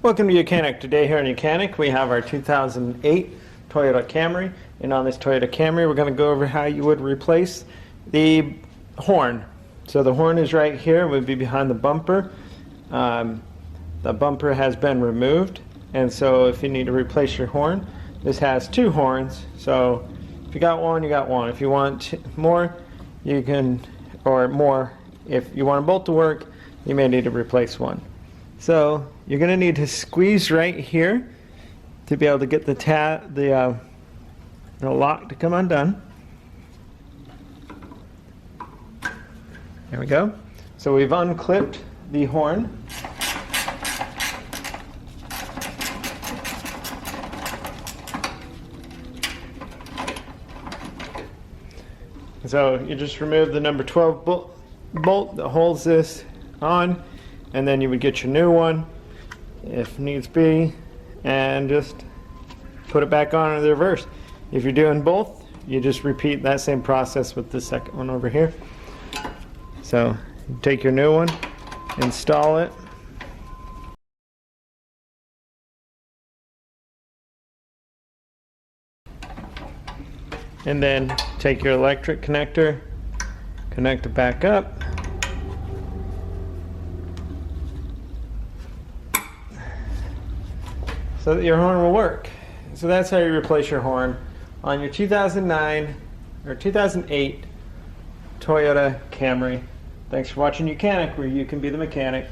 Welcome to YOUCANIC. Today here on YOUCANIC we have our 2008 Toyota Camry, and on this Toyota Camry we're going to go over how you would replace the horn. So the horn is right here, it would be behind the bumper. The bumper has been removed, and so if you need to replace your horn, this has two horns. So if you got one, you got one. If you want more, you can, or more, if you want them both to work, you may need to replace one. So you're going to need to squeeze right here to be able to get the lock to come undone. There we go. So we've unclipped the horn. So you just remove the number 12 bolt that holds this on, and then you would get your new one if needs be and just put it back on in the reverse. If you're doing both, you just repeat that same process with the second one over here. So you take your new one, install it, and then take your electric connector, connect it back up, so that your horn will work. So that's how you replace your horn on your 2009 or 2008 Toyota Camry. Thanks for watching YOUCANIC, where you can be the mechanic.